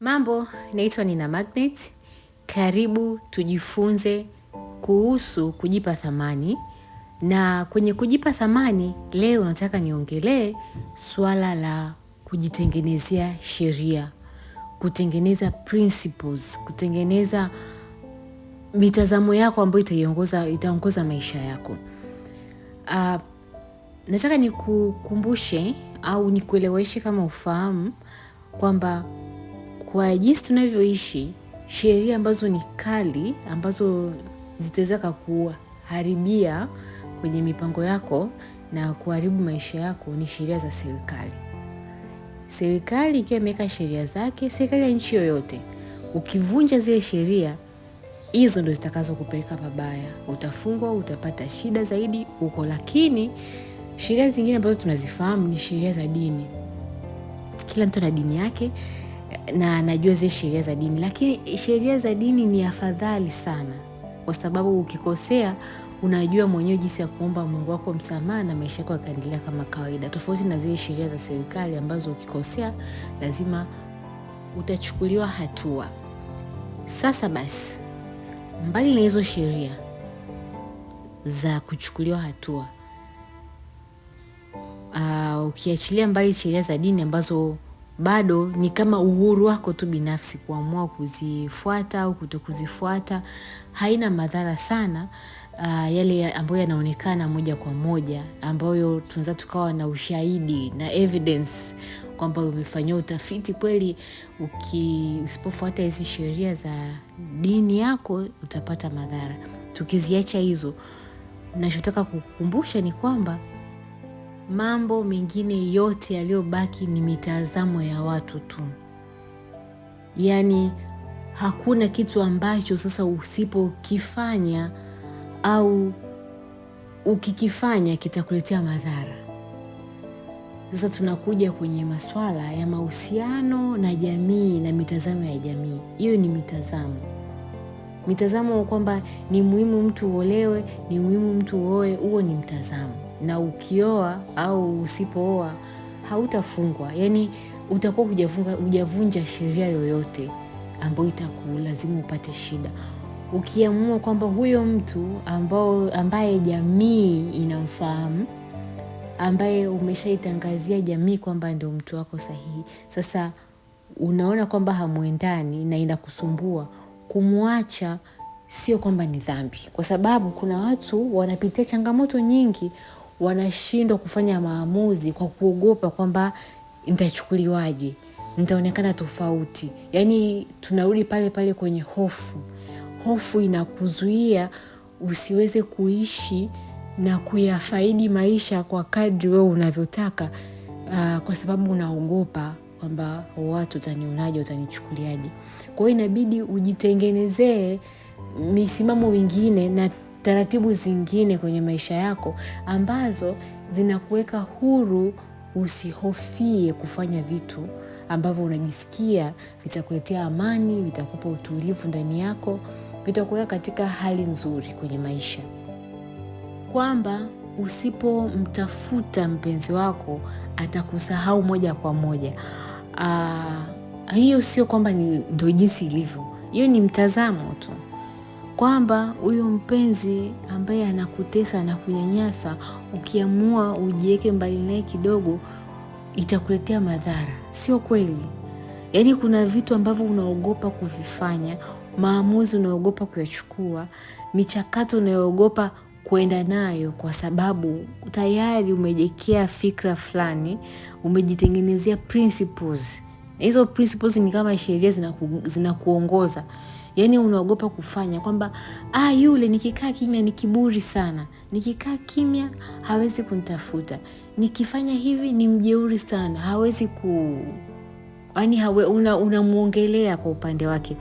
Mambo, naitwa Nina Magnet. Karibu tujifunze kuhusu kujipa thamani. Na kwenye kujipa thamani, leo nataka niongelee swala la kujitengenezea sheria, kutengeneza principles, kutengeneza mitazamo yako ambayo itaongoza maisha yako. Nataka nikukumbushe au nikueleweshe kama ufahamu kwamba kwa jinsi tunavyoishi, sheria ambazo ni kali, ambazo zitaweza kukuharibia kwenye mipango yako na kuharibu maisha yako ni sheria za serikali. Serikali ikiwa imeweka sheria zake, serikali ya nchi yoyote, ukivunja zile sheria, hizo ndo zitakazo kupeleka pabaya. Utafungwa, utapata shida zaidi huko. Lakini sheria zingine ambazo tunazifahamu ni sheria za dini. Kila mtu ana dini yake na anajua zile sheria za dini, lakini sheria za dini ni afadhali sana, kwa sababu ukikosea unajua mwenyewe jinsi ya kuomba Mungu wako msamaha na maisha yako yakaendelea kama kawaida, tofauti na zile sheria za serikali ambazo ukikosea lazima utachukuliwa hatua. Sasa basi, mbali na hizo sheria za kuchukuliwa hatua, ukiachilia mbali sheria za dini ambazo bado ni kama uhuru wako tu binafsi kuamua kuzifuata au kutokuzifuata, haina madhara sana. Yale ambayo yanaonekana moja kwa moja, ambayo tunaweza tukawa na ushahidi na evidence kwamba umefanywa utafiti kweli, usipofuata hizi sheria za dini yako utapata madhara. Tukiziacha hizo, ninachotaka kukukumbusha ni kwamba mambo mengine yote yaliyobaki ni mitazamo ya watu tu. Yaani hakuna kitu ambacho sasa usipokifanya au ukikifanya kitakuletea madhara. Sasa tunakuja kwenye masuala ya mahusiano na jamii na mitazamo ya jamii. Hiyo ni mitazamo kwamba ni muhimu mtu uolewe, ni muhimu mtu uoe, huo ni mtazamo. Na ukioa au usipooa hautafungwa. Yaani utakuwa hujavunja sheria yoyote ambayo itakulazimu upate shida. Ukiamua kwamba huyo mtu ambaye jamii inamfahamu, ambaye umeshaitangazia jamii kwamba ndio mtu wako sahihi, sasa unaona kwamba hamuendani na inakusumbua, kumwacha sio kwamba ni dhambi. Kwa sababu kuna watu wanapitia changamoto nyingi, wanashindwa kufanya maamuzi kwa kuogopa kwamba nitachukuliwaje, nitaonekana tofauti. Yaani tunarudi pale pale kwenye hofu. Hofu inakuzuia usiweze kuishi na kuyafaidi maisha kwa kadri wewe unavyotaka, kwa sababu unaogopa kwamba watu utanionaje, utanichukuliaje. Kwa hiyo inabidi ujitengenezee misimamo mingine na taratibu zingine kwenye maisha yako ambazo zinakuweka huru, usihofie kufanya vitu ambavyo unajisikia vitakuletea amani, vitakupa utulivu ndani yako, vitakuweka katika hali nzuri kwenye maisha. Kwamba usipomtafuta mpenzi wako atakusahau moja kwa moja. Hiyo sio kwamba ndio jinsi ilivyo. Hiyo ni mtazamo tu. Kwamba huyo mpenzi ambaye anakutesa, anakunyanyasa, ukiamua ujiweke mbali naye kidogo itakuletea madhara. Sio kweli. Yaani kuna vitu ambavyo unaogopa kuvifanya, maamuzi unaogopa kuyachukua, michakato unaogopa kuenda nayo kwa sababu tayari umejiwekea fikra fulani, umejitengenezea principles. Hizo principles ni kama sheria zinakuongoza. Yaani unaogopa kufanya kwamba yule nikikaa kimya ni kiburi sana. Nikikaa kimya hawezi kunitafuta. Nikifanya hivi ni mjeuri sana. Hawezi yaani unamuongelea kwa upande wake.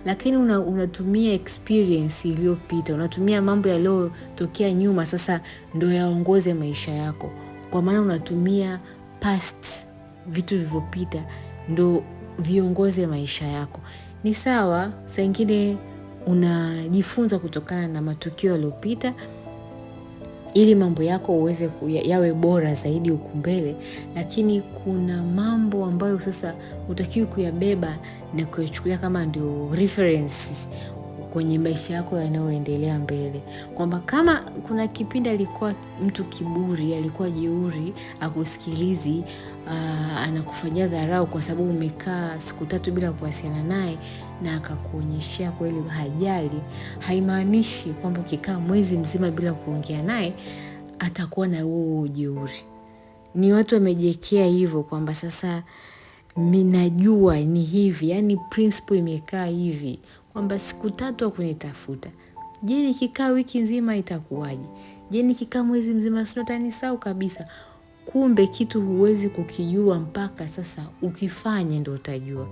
Lakini unatumia experience iliyopita. Unatumia mambo yaliyotokea nyuma sasa ndio yaongoze maisha yako. Kwa maana unatumia past, vitu vilivyopita ndio viongoze maisha yako. Ni sawa, saa nyingine unajifunza kutokana na matukio yaliyopita, ili mambo yako uweze yawe bora zaidi huko mbele. Lakini kuna mambo ambayo sasa utakiwi kuyabeba na kuyachukulia kama ndio reference kwenye maisha yako yanayoendelea mbele. Kwamba kama kuna kipindi alikuwa mtu kiburi, alikuwa jeuri, akusikilizi, anakufanyia dharau kwa sababu umekaa siku 3 bila kuwasiliana naye na akakuonyeshia kweli hajali, haimaanishi kwamba ukikaa mwezi mzima bila kuongea naye atakuwa na huo jeuri. Ni watu wamejiwekea hivyo kwamba sasa mimi najua ni hivi, yani principle imekaa hivi kwamba siku 3 hakunitafuta. Je, nikikaa wiki nzima itakuwaje? Je, nikikaa mwezi mzima sinotanisahau kabisa? Kumbe kitu huwezi kukijua mpaka sasa ukifanya ndio utajua.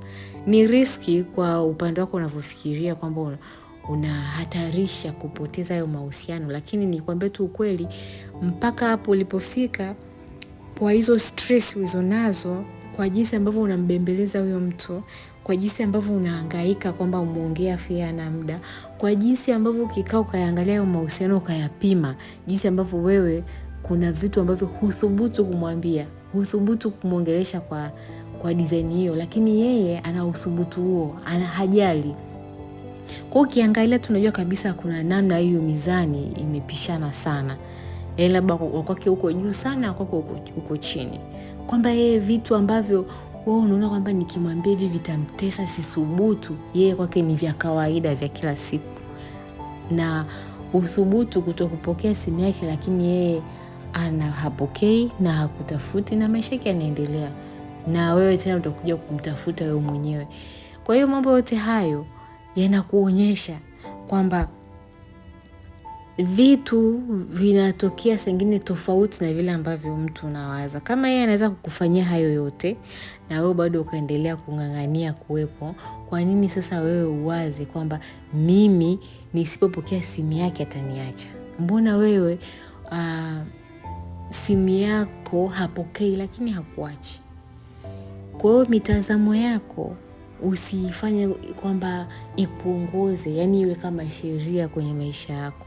Ni riski kwa upande wako unavyofikiria kwamba unahatarisha kupoteza hayo mahusiano, lakini nikwambie tu ukweli, mpaka hapo ulipofika, kwa hizo stress ulizonazo, kwa jinsi ambavyo unambembeleza huyo mtu, kwa jinsi ambavyo unahangaika kwamba umuongea afya na muda, kwa jinsi ambavyo ukikaa ukaangalia hayo mahusiano ukayapima, jinsi ambavyo wewe kuna vitu ambavyo huthubutu kumwambia, huthubutu kumuongelesha kwa design hiyo, lakini yeye ana uthubutu huo, hajali. Kwa ukiangalia tunajua kabisa kuna namna hiyo mizani imepishana sana. Labda kwake uko juu sana, kwako uko chini. Kwamba yeye vitu ambavyo wewe unaona kwamba nikimwambia hivi vitamtesa sisubutu, yeye kwake ni vya kawaida, vya kila siku. Na uthubutu kutokupokea simu yake, lakini yeye hapokei na hakutafuti na maisha yake yanaendelea. Na wewe tena utakuja kumtafuta wewe mwenyewe. Kwa hiyo mambo yote hayo yanakuonyesha kwamba vitu vinatokea sengine tofauti na vile ambavyo mtu unawaza. Kama yeye anaweza kukufanyia hayo yote na wewe bado ukaendelea kung'ang'ania kuwepo, kwa nini sasa wewe uwaze kwamba mimi nisipopokea simu yake ataniacha? Mbona wewe simu yako hapokei lakini hakuachi? Kwa hiyo mitazamo yako usifanye kwamba ikuongoze, yani iwe kama sheria kwenye maisha yako.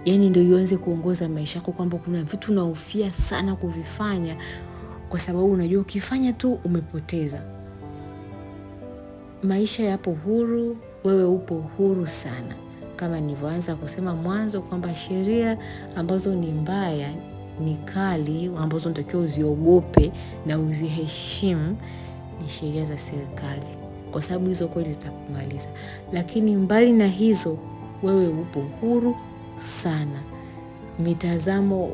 Yani ndio ianze kuongoza maisha yako, kwamba kuna vitu unahofia sana kuvifanya kwa sababu unajua ukifanya tu umepoteza. Maisha yapo huru, wewe upo huru sana. Kama nilivyoanza kusema mwanzo kwamba sheria ambazo ni mbaya, ni kali, ambazo unatakiwa uziogope na uziheshimu ni sheria za serikali, kwa sababu hizo kweli zitakumaliza. Lakini mbali na hizo, wewe upo huru sana. Mitazamo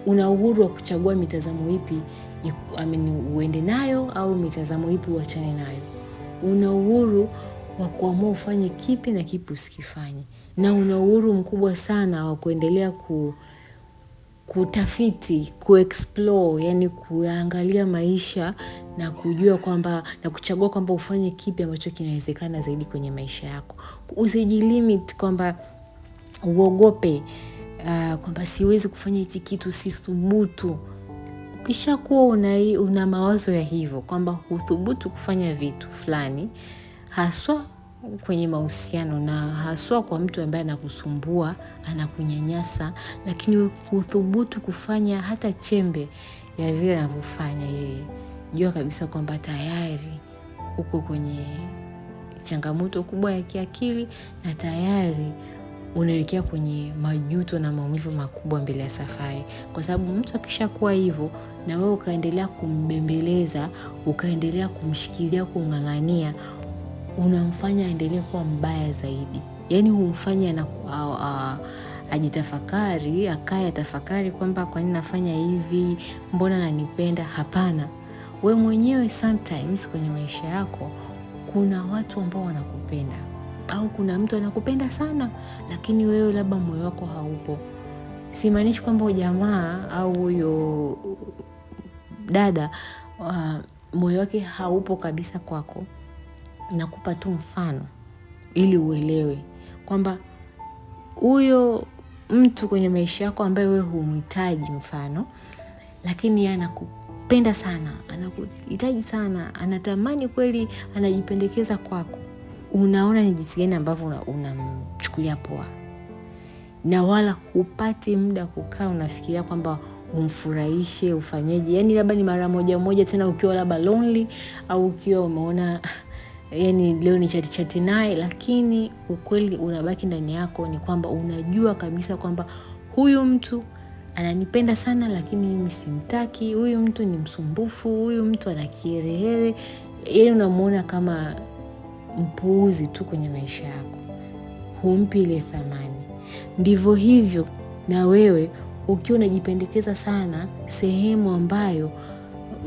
una uhuru wa kuchagua mitazamo ipi uende nayo au mitazamo ipi uachane nayo. Una uhuru wa kuamua ufanye kipi na kipi usikifanye. Na una uhuru mkubwa sana wa kuendelea kutafiti, kuexplore, yani kuangalia maisha na kujua kwamba na kuchagua kwamba ufanye kipi ambacho kinawezekana zaidi kwenye maisha yako. Usijilimit kwamba uogope kwamba siwezi kufanya hichi kitu, sithubutu. Ukishakuwa una mawazo ya hivyo kwamba huthubutu kufanya vitu fulani, haswa kwenye mahusiano na haswa kwa mtu ambaye anakusumbua, anakunyanyasa, lakini huthubutu kufanya hata chembe ya vile anavyofanya yeye, jua kabisa kwamba tayari uko kwenye changamoto kubwa ya kiakili na tayari unaelekea kwenye majuto na maumivu makubwa mbele ya safari. Kwa sababu mtu akishakuwa hivyo na wewe ukaendelea kumbembeleza, ukaendelea kumshikilia, kumng'ang'ania, unamfanya aendelee kuwa mbaya zaidi. Yani humfanya ajitafakari, akae tafakari kwamba kwa nini nafanya hivi, mbona ananipenda? Hapana. Wewe mwenyewe sometimes kwenye maisha yako kuna watu ambao wanakupenda, au kuna mtu anakupenda sana lakini wewe labda moyo wako haupo. Simaanishi kwamba jamaa au huyo dada moyo wake haupo kabisa kwako. Nakupa tu mfano ili uelewe kwamba huyo mtu kwenye maisha yako ambaye wewe humhitaji mfano, lakini anakupenda sana, anakuhitaji sana, anatamani kweli, anajipendekeza kwako. Unaona ni jinsi gani ambavyo unamchukulia poa. na wala hupati muda kukaa unafikiria kwamba umfurahishe, ufanyeje. Yani labda ni mara moja tena ukiwa labda lonely au ukiwa umeona yani leo ni chati naye, lakini ukweli unabaki ndani yako ni kwamba unajua kabisa kwamba huyu mtu ananipenda sana lakini mimi simtaki, huyu mtu ni msumbufu, huyu mtu ana kiherehere. Yani unamuona kama mpuuzi tu kwenye maisha yako, humpi ile thamani. Ndivyo hivyo na wewe ukiwa unajipendekeza sana sehemu ambayo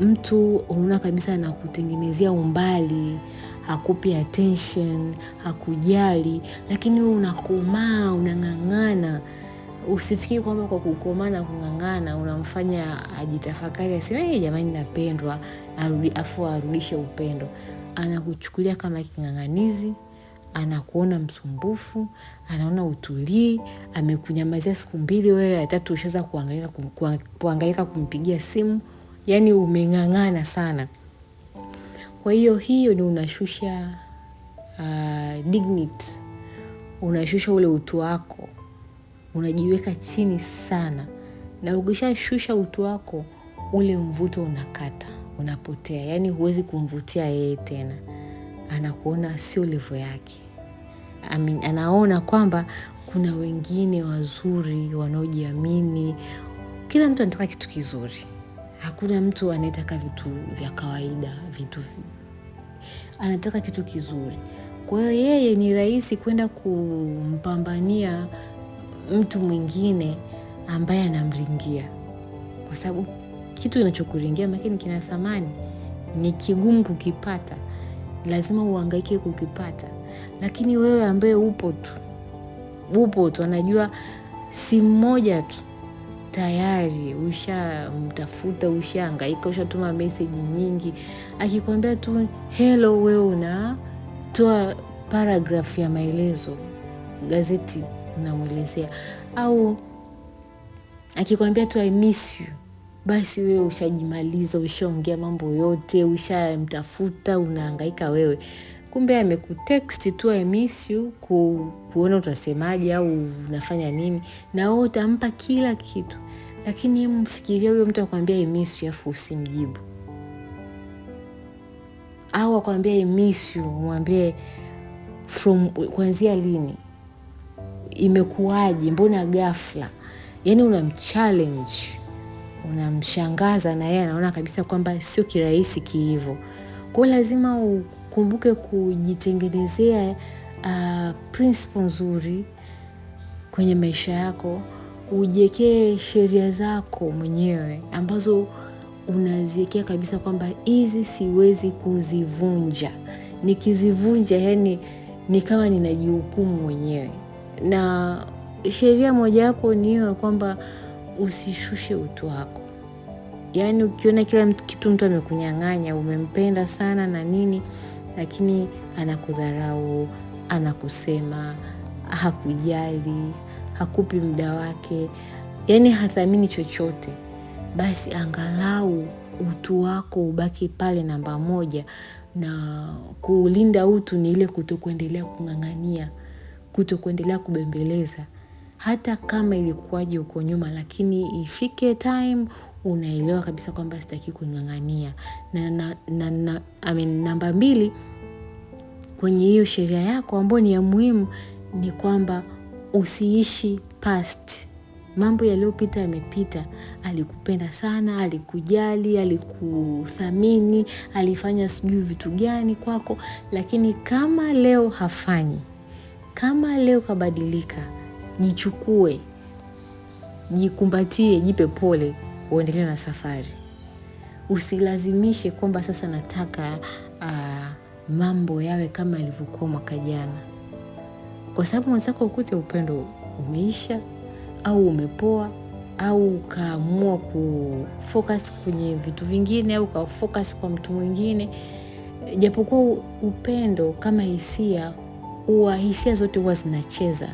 mtu unaona kabisa anakutengenezea umbali, hakupi attention, hakujali, lakini wewe unakomaa, unang'ang'ana. Usifikiri kwamba kwa kukomaa na kung'ang'ana unamfanya ajitafakari, aseme jamani napendwa, arudishe upendo. Anakuchukulia kama king'ang'anizi, anakuona msumbufu, anaona utulii, amekunyamazia siku 2, wewe 3 ushaanza kuhangaika kumpigia simu, yani umeng'ang'ana sana. Kwa hiyo ni unashusha dignity, unashusha ule utu wako, unajiweka chini sana. Na ukishashusha utu wako, ule mvuto unakata, unapotea. Yani huwezi kumvutia yeye tena, anakuona sio level yake. Anaona kwamba kuna wengine wazuri wanaojiamini. Kila mtu anataka kitu kizuri, hakuna mtu anataka vitu vya kawaida, anataka kitu kizuri. Kwa hiyo yeye ni rahisi kwenda kumpambania mtu mwingine ambaye anamringia, kwa sababu kitu kinachokuringia makini kina thamani, ni kigumu kukipata, lazima uhangaike kukipata. Lakini wewe ambaye upo tu anajua si mmoja tu tayari ushamtafuta, ushahangaika, ushatuma message nyingi, akikwambia tu hello, wewe unatoa paragraph ya maelezo, gazeti unamwelezea. Au akikwambia tu I miss you, basi wewe ushajimaliza, ushaongea mambo yote, ushamtafuta, unahangaika wewe. Kumbe amekutext tu I miss you, kuona utasemaje au unafanya nini, na wewe utampa kila kitu. Lakini mfikiria huyo mtu akwambia I miss you afu usimjibu, au akwambia I miss you umwambie kuanzia lini, imekuaje, mbona ghafla. Yani unamchallenge, unamshangaza, na yeye anaona kabisa kwamba sio kirahisi hivyo. Kwa lazima ukumbuke kujitengenezea principle nzuri kwenye maisha yako. Ujiwekee sheria zako mwenyewe ambazo unaziwekea kabisa kwamba hizi siwezi kuzivunja. Nikizivunja yani ni kama ninajihukumu mwenyewe. Na sheria moja hapo ni hiyo kwamba usishushe utu wako. Yani ukiona kila kitu mtu amekunyang'anya, umempenda sana na nini, lakini anakudharau, anakusema, hakujali, hakupi muda wake, yani hathamini chochote, basi angalau utu wako ubaki pale namba 1. Na kuulinda utu ni ile kutokuendelea kung'ang'ania, kutokuendelea kubembeleza, hata kama ilikuwaje uko nyuma, lakini ifike time unaelewa kabisa kwamba sitaki kung'ang'ania. Namba 2 kwenye hiyo sheria yako ambayo ni ya muhimu ni kwamba usiishi past. Mambo yaliyopita yamepita. Alikupenda sana, alikujali, alikuthamini, alifanya sijui vitu gani kwako, lakini kama leo hafanyi, kama leo kabadilika, jichukue, jikumbatie, jipe pole, uendelee na safari. Usilazimishe kwamba sasa nataka mambo yawe kama ilivyokuwa mwaka jana, kwa sababu unataka ukute upendo umeisha au umepoa, au ukaamua kufocus kwenye vitu vingine, au ukafocus kwa mtu mwingine. Japokuwa upendo kama hisia zote huwa zinacheza.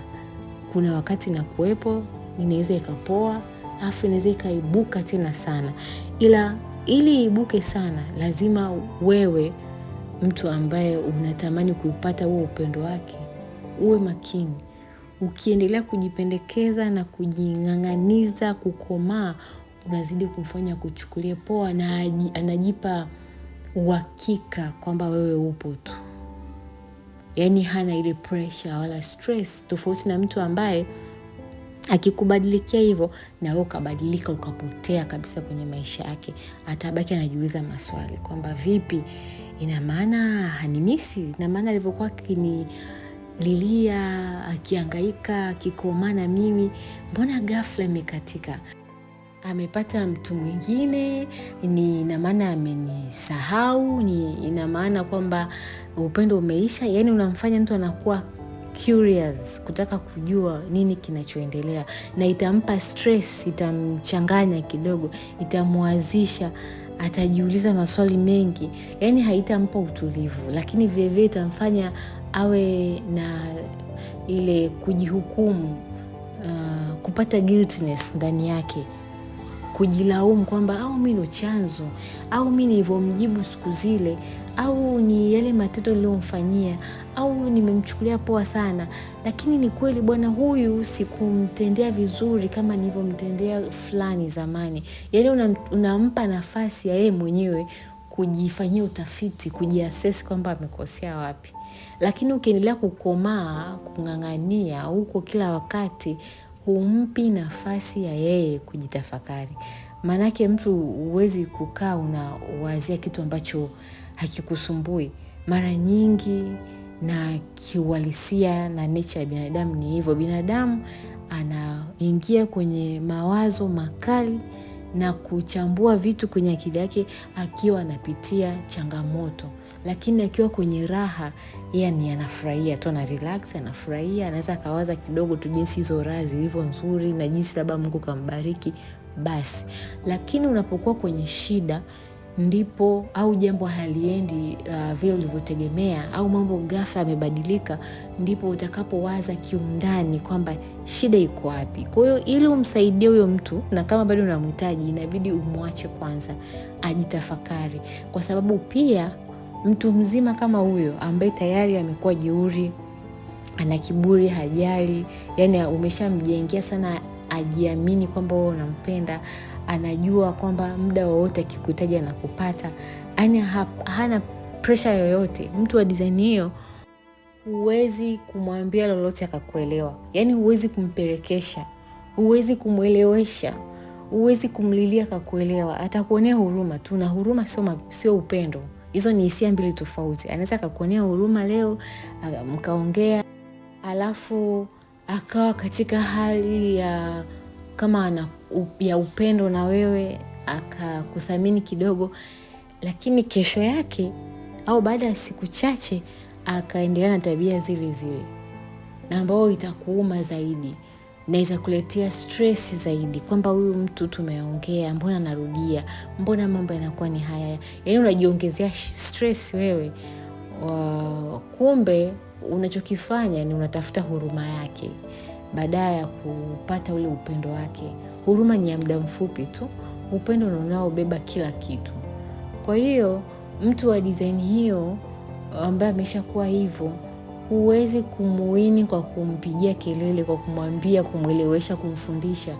Kuna wakati na kuwepo, inaweza ikapoa, afu inaweza ikaibuka tena sana. Ila ili ibuke sana, lazima wewe mtu ambaye unatamani kuipata huo upendo wake uwe makini. Ukiendelea kujipendekeza na kujing'ang'aniza kukomaa, unazidi kumfanya kuchukulia poa na anajipa uhakika kwamba wewe upo tu. Yaani hana ile pressure wala stress, tofauti na mtu ambaye akikubadilikia hivyo na wewe ukabadilika ukapotea kabisa kwenye maisha yake. Atabaki anajiuliza maswali kwamba vipi, ina maana hanimisi, ina maana alivyokuwa akinililia, akihangaika, akikomana mimi, mbona ghafla imekatika? Amepata mtu mwingine, ni ina maana amenisahau, ni ina maana kwamba upendo umeisha. Yaani unamfanya mtu anakuwa curious, kutaka kujua nini kinachoendelea, na itampa stress, itamchanganya kidogo, itamwazisha, atajiuliza maswali mengi. Yaani haitampa utulivu, lakini vile vile itamfanya awe na ile kujihukumu, kupata guiltiness ndani yake, kujilaumu kwamba au mimi ndo chanzo, au mimi nilivyomjibu siku zile, au ni yale matendo niliyomfanyia, au nimemchukulia poa sana. Lakini ni kweli bwana huyu sikumtendea vizuri kama nilivyomtendea fulani zamani. Yaani unampa nafasi ya yeye mwenyewe kujifanyia utafiti, kujiassess kwamba amekosea wapi. Lakini ukiendelea kukomaa, kung'ang'ania huko kila wakati, humpi nafasi ya yeye kujitafakari. Maanake mtu huwezi kukaa unawazia kitu ambacho hakikusumbui. Mara nyingi na kiuhalisia na nature ya binadamu ni hivyo. Binadamu anaingia kwenye mawazo makali na kuchambua vitu kwenye akili yake akiwa anapitia changamoto. Lakini akiwa kwenye raha, yani anafurahia tu, ana relax, anafurahia, anaweza kawaza kidogo tu jinsi hizo raha zilivyo nzuri na jinsi labda Mungu kambariki basi. Lakini unapokuwa kwenye shida, ndipo au jambo haliendi vile ulivyotegemea, au mambo ghafla yamebadilika, ndipo utakapowaza kiundani kwamba shida iko wapi. Kwa hiyo ili umsaidie huyo mtu, na kama bado unamhitaji, inabidi umwache kwanza ajitafakari, kwa sababu pia mtu mzima kama huyo ambaye tayari amekuwa jeuri, ana kiburi, hajali, yani umeshamjengea sana ajiamini kwamba wewe unampenda, anajua kwamba muda wowote akikuhitaji anakupata, yani hana pressure yoyote. Mtu wa design hiyo huwezi kumwambia lolote akakuelewa. Yani huwezi kumpelekesha, huwezi kumuelewesha, huwezi kumlilia akakuelewa. Atakuonea huruma tu, na huruma sio upendo. Hizo ni hisia mbili tofauti. Anaweza akakuonea huruma leo, mkaongea, alafu akawa katika hali ya kama ya upendo na wewe, akakuthamini kidogo, lakini kesho yake au baada ya siku chache akaendelea na tabia zile zile, na ambao itakuuma zaidi na itakuletea stress zaidi, kwamba huyu mtu tumeongea, mbona narudia, mbona mambo yanakuwa ni haya. Yaani unajiongezea stress wewe. Kumbe unachokifanya ni unatafuta huruma yake badala ya kupata ule upendo wake. Huruma ni ya muda mfupi tu, upendo unaobeba kila kitu. Kwa hiyo mtu wa design hiyo ambaye ameshakuwa hivyo, huwezi kumuini kwa kumpigia kelele, kwa kumwambia, kumwelewesha, kumfundisha.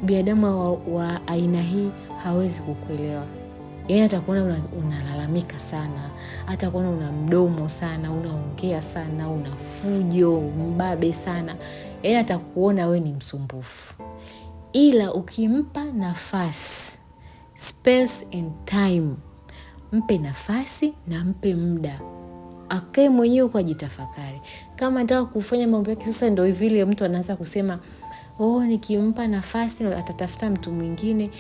Binadamu wa aina hii hawezi kukuelewa. Yaani atakuona unalalamika sana, atakuona una mdomo sana, unaongea sana, una fujo, mbabe sana. Yaani atakuona wewe ni msumbufu. Ila ukimpa nafasi, space and time, mpe nafasi na mpe muda, akae mwenyewe kwa jitafakari. Kama anataka kufanya mambo yake sasa, ndio vile mtu anaanza kusema, nikimpa nafasi atatafuta mtu mwingine.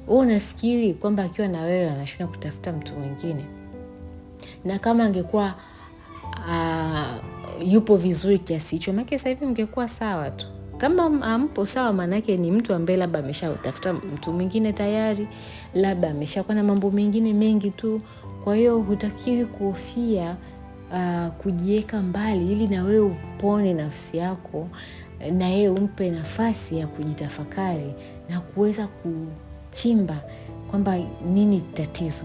Unafikiri kwamba akiwa na wewe anashindwa kutafuta mtu mwingine? Na kama angekuwa yupo vizuri kiasi hicho, maana sasa hivi mngekuwa sawa tu. Kama ampo sawa, maana yake ni mtu ambaye labda ameshatafuta mtu mwingine tayari, labda ameshakuwa na mambo mengine mengi tu. Kwa hiyo hutakiwi kuhofia kujiweka mbali, ili na wewe upone nafsi yako, na yeye umpe nafasi ya kujitafakari na kuweza kuchimba kwamba nini tatizo.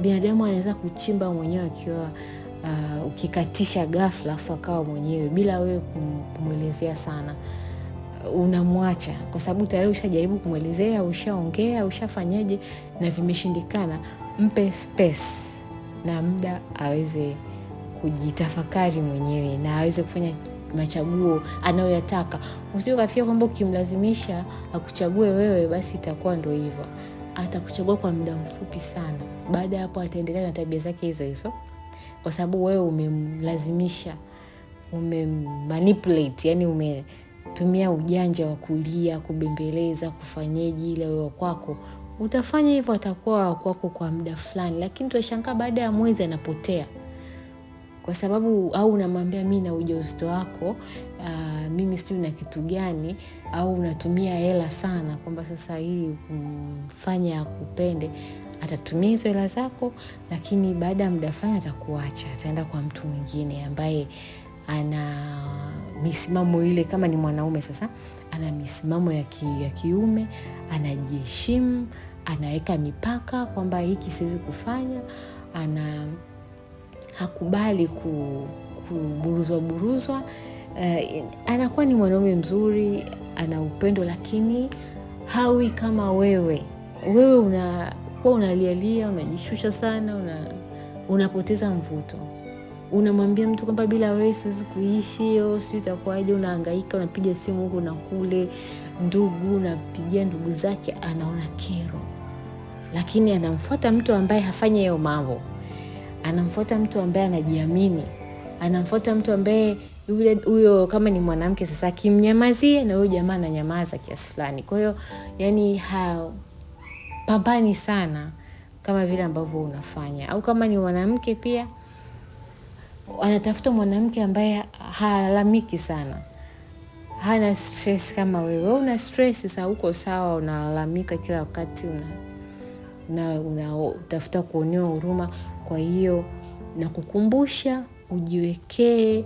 Binadamu anaweza kuchimba mwenyewe akiwa ukikatisha ghafla afu akawa mwenyewe bila wewe kumwelezea sana, unamwacha kwa sababu tayari ushajaribu kumwelezea, ushaongea, ushafanyaje na vimeshindikana. Mpe space na muda aweze kujitafakari mwenyewe na aweze kufanya machaguo anayoyataka. Usije kafia kwamba ukimlazimisha akuchague wewe basi itakuwa ndio hivyo. Atakuchagua kwa muda mfupi sana. Baada ya hapo ataendelea na tabia zake hizo hizo. Kwa sababu wewe umemlazimisha, umemanipulate, yani umetumia ujanja wa kulia, kubembeleza, kufanyeje ile wewe kwako. Utafanya hivyo, atakuwa kwako kwa muda fulani, lakini utashangaa baada ya mwezi anapotea. Kwa sababu au unamwambia mimi na ujauzito wako, mimi sijui na kitu gani, au unatumia hela sana kwamba sasa ili kumfanya akupende. Atatumia hizo hela zako, lakini baada ya muda fulani atakuacha, ataenda kwa mtu mwingine ambaye ana misimamo ile. Kama ni mwanaume sasa, ana misimamo ya kiume, anajiheshimu, anaweka mipaka kwamba hiki siwezi kufanya, hakubali kuburuzwa. Anakuwa ni mwanaume mzuri, ana upendo, lakini hawi kama wewe. Wewe unalialia, unajishusha sana, unapoteza mvuto. Unamwambia mtu kwamba bila wewe siwezi kuishi, si utakuwaje, unahangaika, unapiga simu huko na kule, ndugu unapigia ndugu zake, anaona kero. Lakini anamfuata mtu ambaye hafanya hiyo mambo. Anamfuata mtu ambaye anajiamini. Anamfuata mtu ambaye huyo kama ni mwanamke sasa kimnyamazie na huyo jamaa ananyamaza kiasi fulani. Kwa hiyo yani pambani sana kama vile ambavyo unafanya. Au kama ni mwanamke pia anatafuta mwanamke ambaye halalamiki sana. Hana stress kama wewe. Una stress sasa, uko sawa, unalalamika kila wakati, unatafuta kuonewa huruma. Kwa hiyo na kukumbusha ujiwekee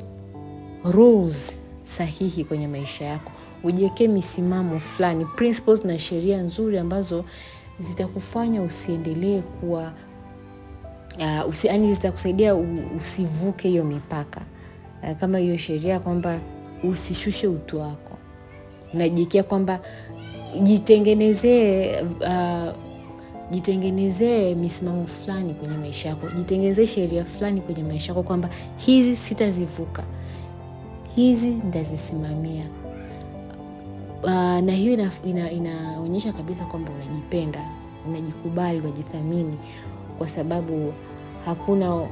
rules sahihi kwenye maisha yako. Ujiwekee misimamo fulani, principles na sheria nzuri ambazo zitakufanya usiendelee kuwa zitakusaidia usivuke hiyo mipaka. Kama hiyo sheria kwamba usishushe utu wako. Unajiwekea kwamba jitengenezee misimamo fulani kwenye maisha yako. Jitengenezee sheria fulani kwenye maisha yako kwamba hizi sitazivuka, hizi nitazisimamia. Na hiyo inaonyesha kabisa kwamba unajipenda, unajikubali, unajithamini, kwa sababu hakuna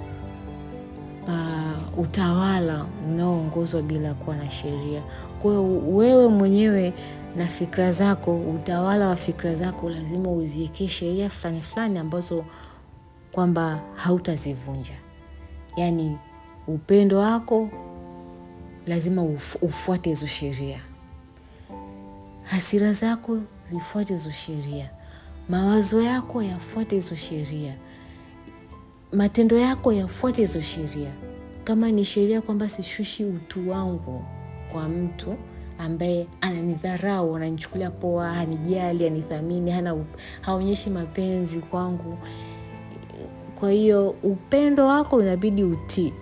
utawala unaoongozwa bila kuwa na sheria. Kwa hiyo wewe mwenyewe na fikra zako, utawala wa fikra zako lazima uziwekee sheria fulani ambazo kwamba hautazivunja. Yani upendo wako lazima ufuate hizo sheria. Hasira zako zifuate hizo sheria. Mawazo yako yafuate hizo sheria. Matendo yako yafuate hizo sheria. Kama ni sheria kwamba sishushi utu wangu kwa mtu ambaye ananidharau, ananichukulia poa, hanijali, hanithamini, haonyeshi mapenzi kwangu. Kwa hiyo upendo wako inabidi utii.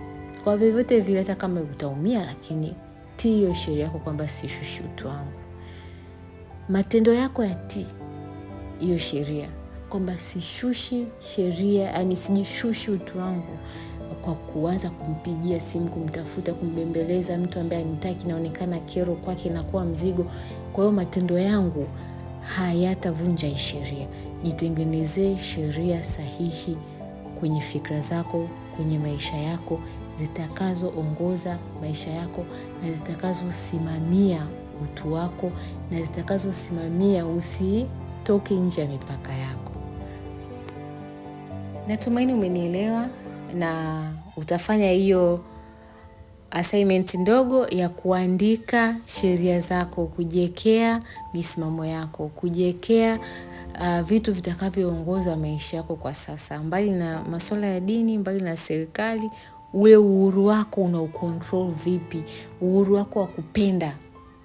Kwa vyovyote vile, hata kama utaumia, lakini tii hiyo sheria yako kwamba sishushi utu wangu. Matendo yako yatii hiyo sheria kwamba sishushi sheria, yani sijishushi utu wangu kwa kuanza kumpigia simu, kumtafuta, kumbembeleza mtu ambaye anitaki, naonekana kero kwake na kuwa mzigo. Kwa hiyo matendo yangu hayatavunja hii sheria. Jitengenezee sheria sahihi kwenye fikra zako, kwenye maisha yako, zitakazoongoza maisha yako na zitakazosimamia utu wako na zitakazosimamia usitoke nje ya mipaka yako. Natumaini umenielewa na utafanya hiyo assignment ndogo ya kuandika sheria zako, kujiwekea misimamo yako, kujiwekea vitu vitakavyoongoza maisha yako kwa sasa. Mbali na masuala ya dini, mbali na serikali, ule uhuru wako una ucontrol vipi? Uhuru wako wa kupenda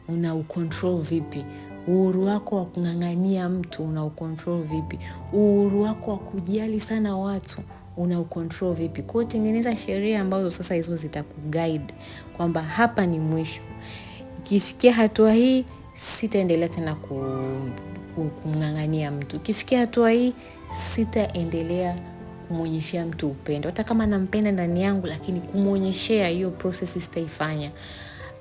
una ucontrol vipi? Uhuru wako wa kung'ang'ania mtu una ucontrol vipi? Uhuru wako wa kujali sana watu una ucontrol vipi. Kwa hiyo tengeneza sheria ambazo sasa hizo zitakuguide kwamba hapa ni mwisho. Ikifikia hatua hii sitaendelea tena kumng'ang'ania mtu. Ikifikia hatua hii sitaendelea kumuonyeshea mtu upendo. Hata kama nampenda ndani yangu, lakini kumuonyeshea hiyo process sitaifanya.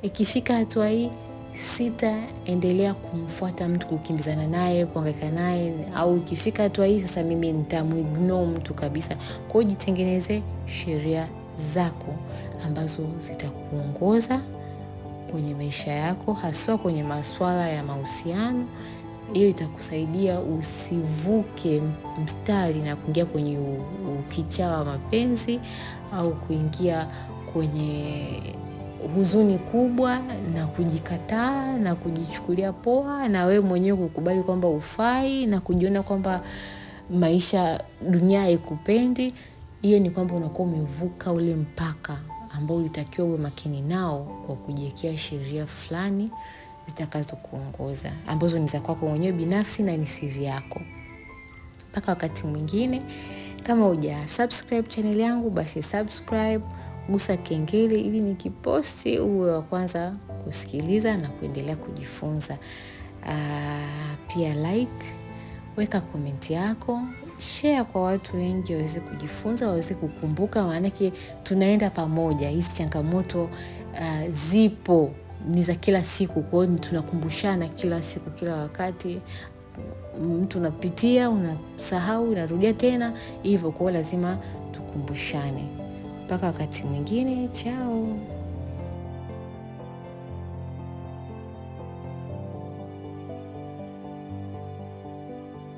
Ikifika hatua hii sitaendelea kumfuata mtu, kukimbizana naye, kuhangaika naye. Au ikifika hatua hii sasa mimi nitamuignore mtu kabisa. Kwa hiyo jitengeneze sheria zako ambazo zitakuongoza kwenye maisha yako, haswa kwenye masuala ya mahusiano. Hiyo itakusaidia usivuke mstari na kuingia kwenye ukichaa wa mapenzi au kuingia kwenye huzuni kubwa na kujikataa na kujichukulia poa na wewe mwenyewe kukubali kwamba hufai na kujiona kwamba maisha, dunia haikupendi. Hiyo ni kwamba unakuwa umevuka ule mpaka ambao ulitakiwa uwe makini nao kwa kujiwekea sheria fulani zitakazo kuongoza, ambazo ni za kwako mwenyewe binafsi na ni siri yako. Mpaka wakati mwingine, kama hujasubscribe channel yangu, basi subscribe, gusa kengele ili nikiposti uwe wa kwanza kusikiliza na kuendelea kujifunza. Pia like, weka comment yako, share kwa watu wengi waweze kujifunza, waweze kukumbuka, maanake tunaenda pamoja. Hizi changamoto zipo, ni za kila siku, kwa hiyo tunakumbushana kila siku, kila wakati. Mtu unapitia, unasahau, unarudia tena hivyo, kwa hiyo lazima tukumbushane. Mpaka wakati mwingine, chao.